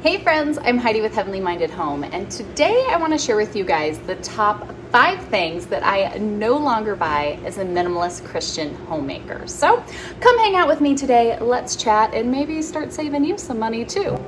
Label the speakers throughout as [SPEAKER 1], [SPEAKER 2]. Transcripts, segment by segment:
[SPEAKER 1] Hey friends, I'm Heidi with Heavenly Minded Home, and today I want to share with you guys the top 5 things that I no longer buy as a minimalist Christian homemaker. So come hang out with me today, let's chat, and maybe start saving you some money too.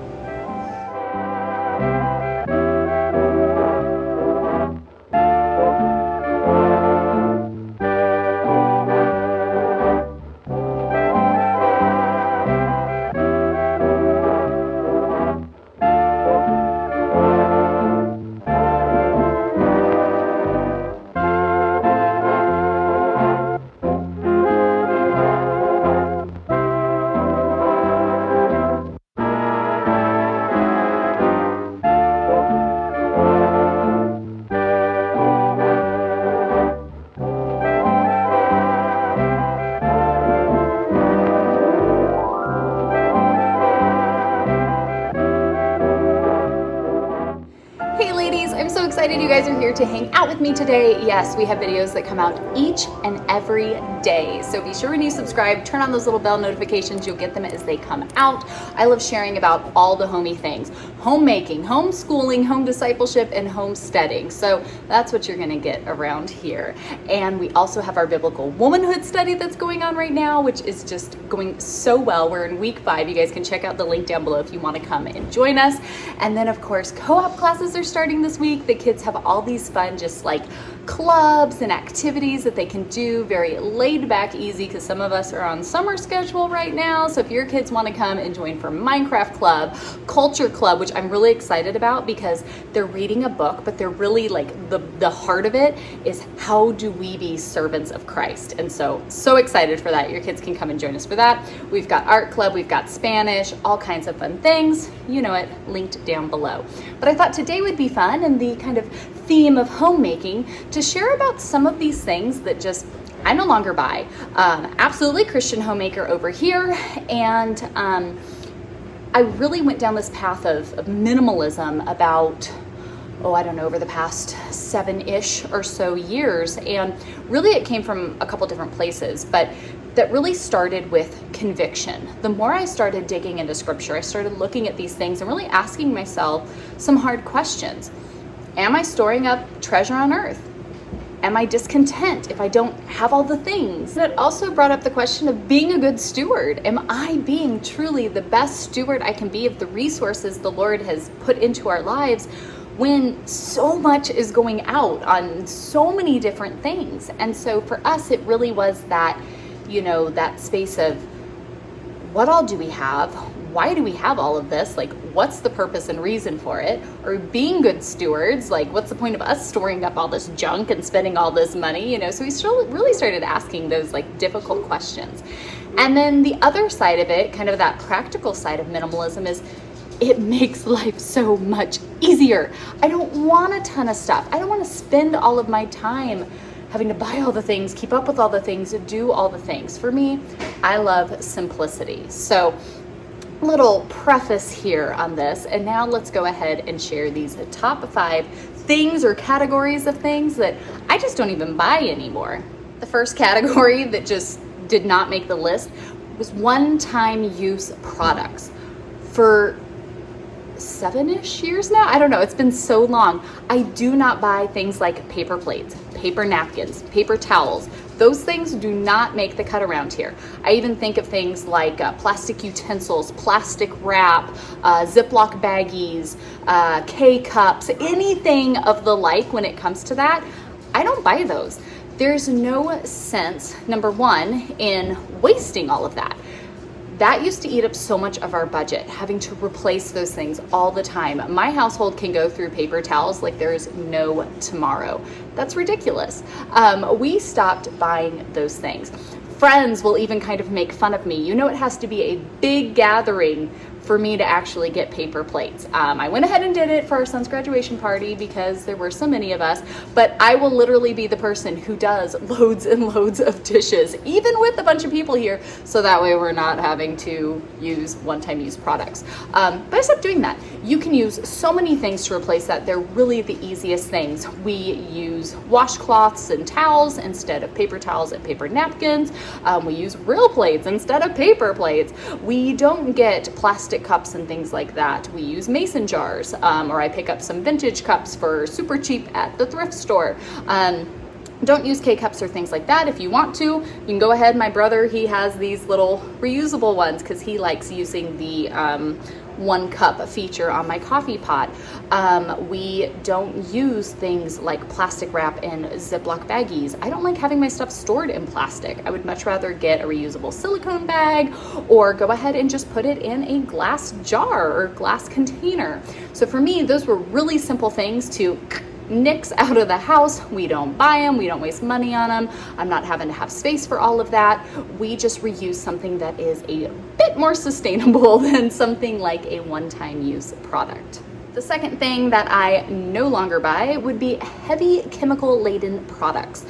[SPEAKER 1] Hey ladies, I'm so excited you guys are here to hang out with me today. Yes, we have videos that come out each and every day. So be sure when you subscribe, turn on those little bell notifications. You'll get them as they come out. I love sharing about all the homey things. Homemaking, homeschooling, home discipleship, and homesteading. So that's what you're gonna get around here. And we also have our biblical womanhood study that's going on right now, which is just going so well. We're in week 5. You guys can check out the link down below if you wanna come and join us. And then of course, co-op classes are starting this week. The kids have all these fun, just like clubs and activities that they can do, very laid back, easy, because some of us are on summer schedule right now. So if your kids want to come and join for Minecraft Club, Culture Club, which I'm really excited about because they're reading a book, but they're really like the heart of it is how do we be servants of Christ? And so excited for that. Your kids can come and join us for that. We've got Art Club, we've got Spanish, all kinds of fun things. You know it, linked down below. But I thought today would be fun and the kind of theme of homemaking to share about some of these things that just I no longer buy. Absolutely Christian homemaker over here. And I really went down this path of minimalism about, I don't know, over the past 7-ish or so years. And really it came from a couple different places, but that really started with conviction. The more I started digging into scripture, I started looking at these things and really asking myself some hard questions. Am I storing up treasure on earth? Am I discontent if I don't have all the things? And it also brought up the question of being a good steward. Am I being truly the best steward I can be of the resources the Lord has put into our lives when so much is going out on so many different things? And so for us, it really was that, that space of what all do we have? Why do we have all of this? Like, what's the purpose and reason for it? Or being good stewards, like, what's the point of us storing up all this junk and spending all this money? So we really started asking those like difficult questions. And then the other side of it, kind of that practical side of minimalism, is it makes life so much easier. I don't want a ton of stuff. I don't want to spend all of my time having to buy all the things, keep up with all the things, do all the things. For me, I love simplicity. So little preface here on this, and now let's go ahead and share these top 5 things or categories of things that I just don't even buy anymore. The first category that just did not make the list was one-time use products. For 7-ish years now, I don't know, it's been so long. I do not buy things like paper plates, paper napkins, paper towels. Those things do not make the cut around here. I even think of things like plastic utensils, plastic wrap, Ziploc baggies, K-cups, anything of the like when it comes to that. I don't buy those. There's no sense, number one, in wasting all of that. That used to eat up so much of our budget, having to replace those things all the time. My household can go through paper towels like there's no tomorrow. That's ridiculous. We stopped buying those things. Friends will even kind of make fun of me. It has to be a big gathering for me to actually get paper plates. I went ahead and did it for our son's graduation party because there were so many of us, but I will literally be the person who does loads and loads of dishes, even with a bunch of people here, so that way we're not having to use one-time use products. But I stopped doing that. You can use so many things to replace that. They're really the easiest things. We use washcloths and towels instead of paper towels and paper napkins. We use real plates instead of paper plates. We don't get plastic cups and things like that. We use mason jars, or I pick up some vintage cups for super cheap at the thrift store. Don't use K-cups or things like that. If you want to, you can go ahead. My brother, he has these little reusable ones because he likes using the 1 cup feature on my coffee pot. We don't use things like plastic wrap and Ziploc baggies. I don't like having my stuff stored in plastic. I would much rather get a reusable silicone bag or go ahead and just put it in a glass jar or glass container. So for me, those were really simple things to nix out of the house. We don't buy them, we don't waste money on them. I'm not having to have space for all of that. We just reuse something that is a bit more sustainable than something like a one-time use product. The second thing that I no longer buy would be heavy chemical laden products.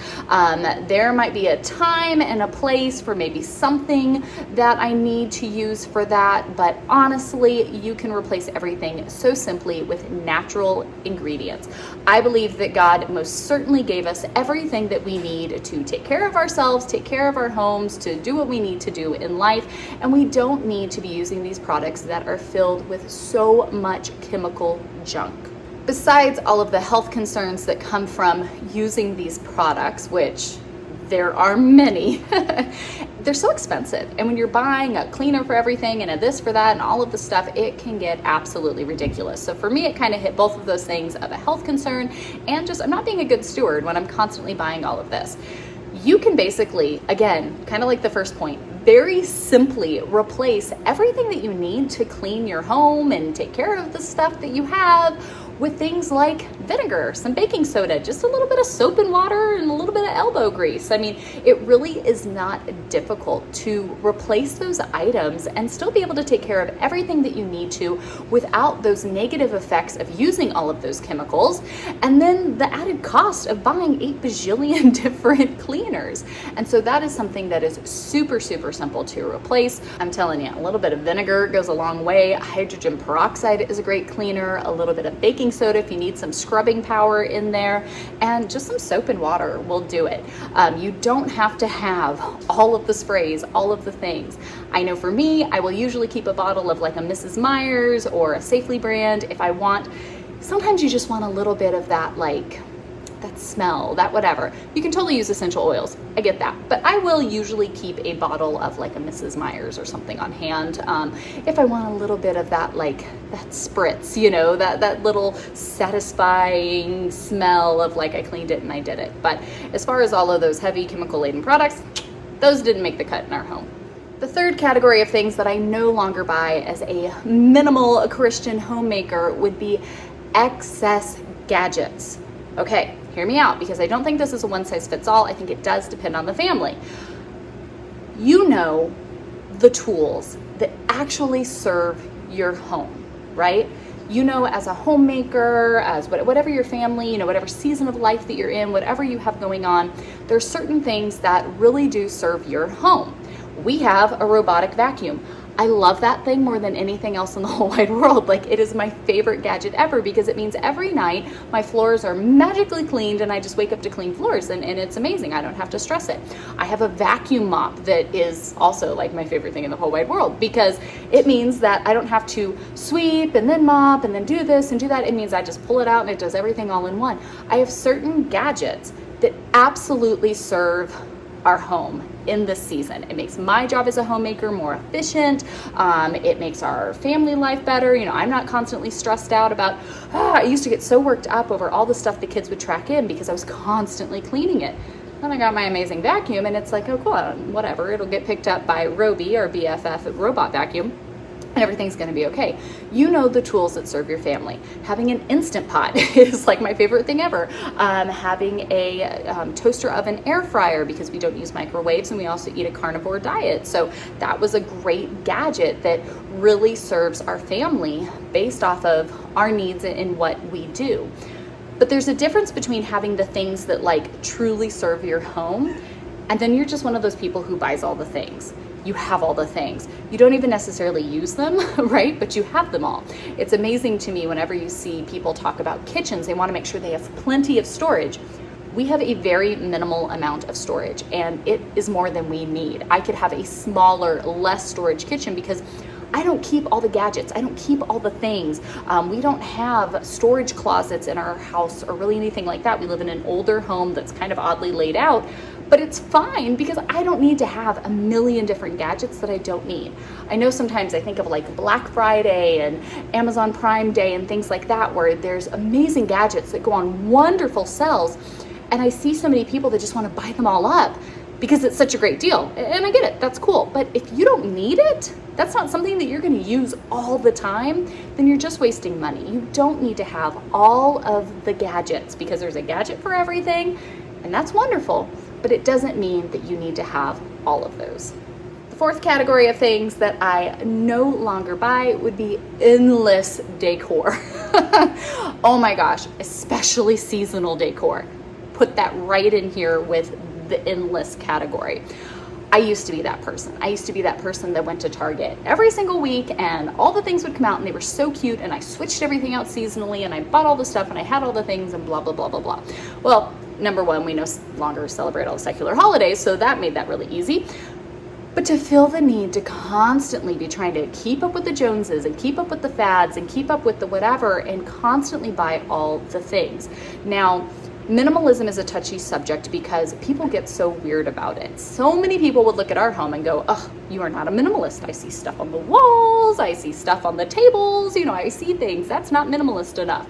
[SPEAKER 1] There might be a time and a place for maybe something that I need to use for that, but honestly, you can replace everything so simply with natural ingredients. I believe that God most certainly gave us everything that we need to take care of ourselves, take care of our homes, to do what we need to do in life, and we don't need to be using these products that are filled with so much chemical junk. Besides all of the health concerns that come from using these products, which there are many, they're so expensive. And when you're buying a cleaner for everything and a this for that and all of the stuff, it can get absolutely ridiculous. So for me, it kind of hit both of those things of a health concern and just I'm not being a good steward when I'm constantly buying all of this. You can basically, again, kind of like the first point, very simply replace everything that you need to clean your home and take care of the stuff that you have with things like vinegar, some baking soda, just a little bit of soap and water and a little bit of elbow grease. I mean, it really is not difficult to replace those items and still be able to take care of everything that you need to without those negative effects of using all of those chemicals and then the added cost of buying 8 bajillion different cleaners. And so that is something that is super, super simple to replace. I'm telling you, a little bit of vinegar goes a long way. Hydrogen peroxide is a great cleaner, a little bit of baking soda if you need some scrubbing power in there, and just some soap and water will do it. You don't have to have all of the sprays, all of the things. I know for me, I will usually keep a bottle of like a Mrs. Meyer's or a Safely brand if I want. Sometimes you just want a little bit of that, like that smell, that whatever. You can totally use essential oils. I get that. But I will usually keep a bottle of like a Mrs. Meyer's or something on hand if I want a little bit of that, like that spritz, you know, that little satisfying smell of like I cleaned it and I did it. But as far as all of those heavy chemical laden products, those didn't make the cut in our home. The third category of things that I no longer buy as a minimal Christian homemaker would be excess gadgets. Okay, hear me out, because I don't think this is a one size fits all. I think it does depend on the family. You know the tools that actually serve your home, right? You know, as a homemaker, as whatever your family, you know, whatever season of life that you're in, whatever you have going on, there's certain things that really do serve your home. We have a robotic vacuum. I love that thing more than anything else in the whole wide world. Like, it is my favorite gadget ever because it means every night my floors are magically cleaned and I just wake up to clean floors, and it's amazing. I don't have to stress it. I have a vacuum mop that is also like my favorite thing in the whole wide world because it means that I don't have to sweep and then mop and then do this and do that. It means I just pull it out and it does everything all in one. I have certain gadgets that absolutely serve our home in this season. It makes my job as a homemaker more efficient. It makes our family life better. You know, I'm not constantly stressed out about, I used to get so worked up over all the stuff the kids would track in because I was constantly cleaning it. Then I got my amazing vacuum and it's like, oh cool, whatever. It'll get picked up by Roby, our BFF robot vacuum, and everything's gonna be okay. You know the tools that serve your family. Having an Instant Pot is like my favorite thing ever. Having a toaster oven air fryer because we don't use microwaves and we also eat a carnivore diet. So that was a great gadget that really serves our family based off of our needs and what we do. But there's a difference between having the things that like truly serve your home and then you're just one of those people who buys all the things. you have all the things. You don't even necessarily use them, right? But you have them all. It's amazing to me whenever you see people talk about kitchens, they want to make sure they have plenty of storage. We have a very minimal amount of storage, and it is more than we need. I could have a smaller, less storage kitchen because I don't keep all the gadgets. I don't keep all the things. We don't have storage closets in our house or really anything like that. We live in an older home that's kind of oddly laid out, but it's fine because I don't need to have a million different gadgets that I don't need. I know sometimes I think of like Black Friday and Amazon Prime Day and things like that, where there's amazing gadgets that go on wonderful sales. And I see so many people that just want to buy them all up because it's such a great deal. And I get it, that's cool. But if you don't need it, that's not something that you're going to use all the time, then you're just wasting money. You don't need to have all of the gadgets because there's a gadget for everything, and that's wonderful, but it doesn't mean that you need to have all of those. The fourth category of things that I no longer buy would be endless decor. Oh my gosh, especially seasonal decor. Put that right in here with the endless category. I used to be that person. I used to be that person that went to Target every single week and all the things would come out and they were so cute, and I switched everything out seasonally and I bought all the stuff and I had all the things and blah, blah, blah, blah, blah. Well, number one, we no longer celebrate all the secular holidays, so that made that really easy. But to feel the need to constantly be trying to keep up with the Joneses and keep up with the fads and keep up with the whatever and constantly buy all the things. Now, minimalism is a touchy subject because people get so weird about it. So many people would look at our home and go, oh, you are not a minimalist. I see stuff on the walls. I see stuff on the tables. I see things. That's not minimalist enough.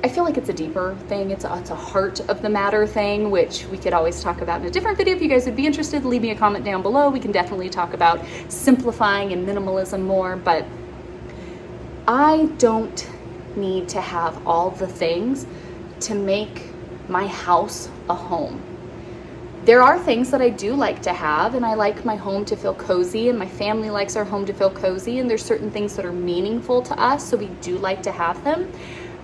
[SPEAKER 1] I feel like it's a deeper thing. It's a heart of the matter thing, which we could always talk about in a different video. If you guys would be interested, leave me a comment down below. We can definitely talk about simplifying and minimalism more, but I don't need to have all the things to make my house a home. There are things that I do like to have, and I like my home to feel cozy, and my family likes our home to feel cozy, and there's certain things that are meaningful to us, so we do like to have them.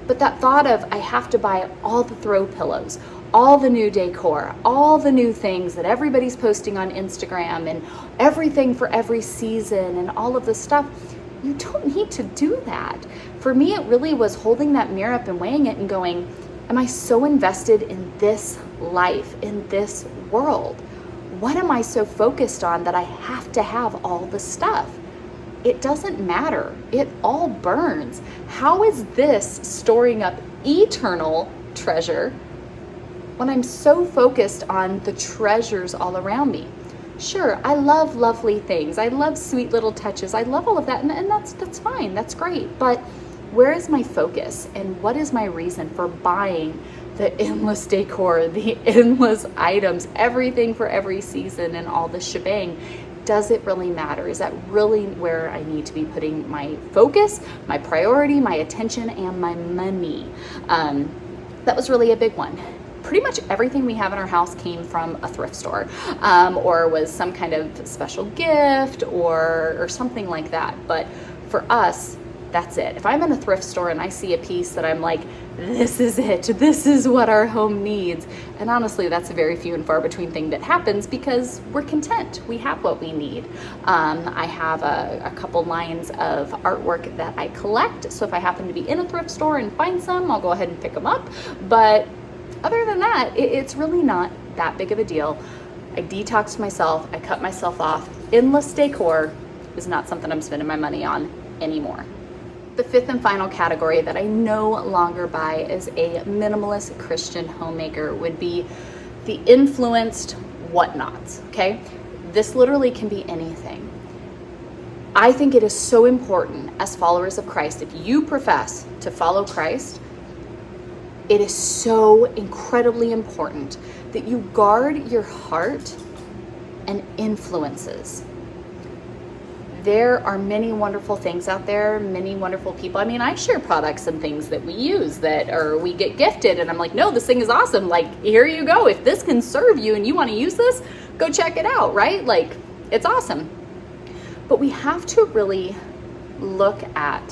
[SPEAKER 1] But that thought of I have to buy all the throw pillows, all the new decor, all the new things that everybody's posting on Instagram, and everything for every season and all of this stuff, you don't need to do that. For me, it really was holding that mirror up and weighing it and going, am I so invested in this life, in this world? What am I so focused on that I have to have all the stuff? It doesn't matter. It all burns. How is this storing up eternal treasure when I'm so focused on the treasures all around me? Sure, I love lovely things. I love sweet little touches. I love all of that, and that's fine. That's great. But where is my focus, and what is my reason for buying the endless decor, the endless items, everything for every season and all the shebang? Does it really matter? Is that really where I need to be putting my focus, my priority, my attention, and my money? That was really a big one. Pretty much everything we have in our house came from a thrift store, or was some kind of special gift or something like that. But for us, that's it. If I'm in a thrift store and I see a piece that I'm like, this is it, this is what our home needs. And honestly, that's a very few and far between thing that happens because we're content. We have what we need. I have a couple lines of artwork that I collect. So if I happen to be in a thrift store and find some, I'll go ahead and pick them up. But other than that, it's really not that big of a deal. I detoxed myself. I cut myself off. Endless decor is not something I'm spending my money on anymore. The fifth and final category that I no longer buy as a minimalist Christian homemaker would be the influenced whatnots, okay? This literally can be anything. I think it is so important as followers of Christ, if you profess to follow Christ, it is so incredibly important that you guard your heart and influences. There are many wonderful things out there, many wonderful people. I mean, I share products and things that we use or we get gifted, and I'm like, no, this thing is awesome. Like, here you go. If this can serve you and you want to use this, go check it out, right? Like, it's awesome. But we have to really look at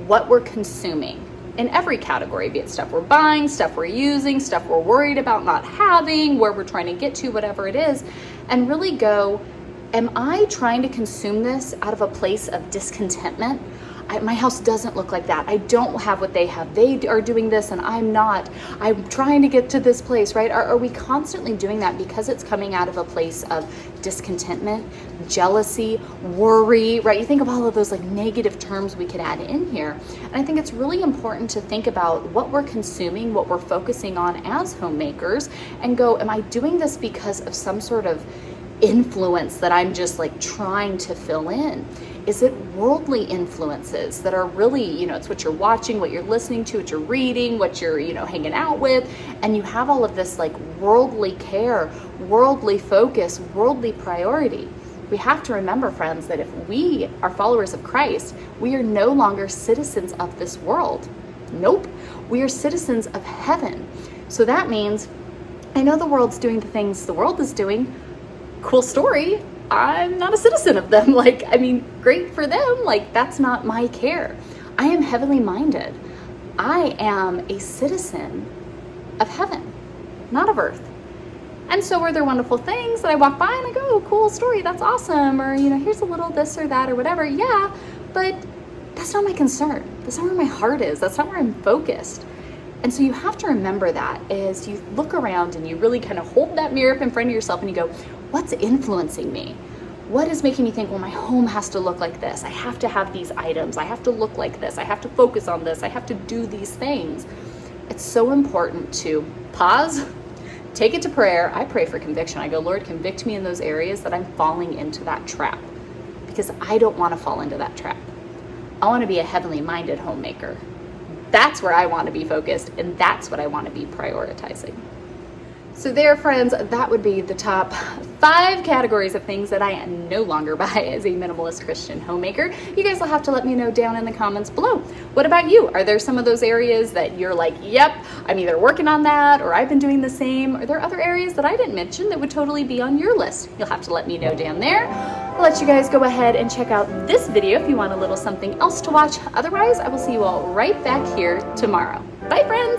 [SPEAKER 1] what we're consuming in every category, be it stuff we're buying, stuff we're using, stuff we're worried about not having, where we're trying to get to, whatever it is, and really go, Am I trying to consume this out of a place of discontentment? My house doesn't look like that. I don't have what they have. They are doing this and I'm not. I'm trying to get to this place, right? Are we constantly doing that because it's coming out of a place of discontentment, jealousy, worry, right? You think of all of those like negative terms we could add in here. And I think it's really important to think about what we're consuming, what we're focusing on as homemakers, and go, am I doing this because of some sort of influence that I'm just like trying to fill in? Is it worldly influences that are really, it's what you're watching, what you're listening to, what you're reading, what you're, hanging out with, and you have all of this like worldly care, worldly focus, worldly priority. We have to remember, friends, that if we are followers of Christ, we are no longer citizens of this world. Nope, we are citizens of heaven. So that means, I know the world's doing the things the world is doing. Cool story. I'm not a citizen of them. Great for them. That's not my care. I am heavenly minded. I am a citizen of heaven, not of earth. And so are there wonderful things that I walk by and I go, oh, cool story, that's awesome. Or, here's a little this or that or whatever. Yeah, but that's not my concern. That's not where my heart is. That's not where I'm focused. And so you have to remember that as you look around and you really kind of hold that mirror up in front of yourself and you go, what's influencing me? What is making me think, well, my home has to look like this. I have to have these items. I have to look like this. I have to focus on this. I have to do these things. It's so important to pause, take it to prayer. I pray for conviction. I go, Lord, convict me in those areas that I'm falling into that trap, because I don't want to fall into that trap. I want to be a heavenly minded homemaker. That's where I want to be focused, and that's what I want to be prioritizing. So there, friends, that would be the top 5 categories of things that I no longer buy as a minimalist Christian homemaker. You guys will have to let me know down in the comments below. What about you? Are there some of those areas that you're like, yep, I'm either working on that or I've been doing the same? Are there other areas that I didn't mention that would totally be on your list? You'll have to let me know down there. I'll let you guys go ahead and check out this video if you want a little something else to watch. Otherwise, I will see you all right back here tomorrow. Bye, friends.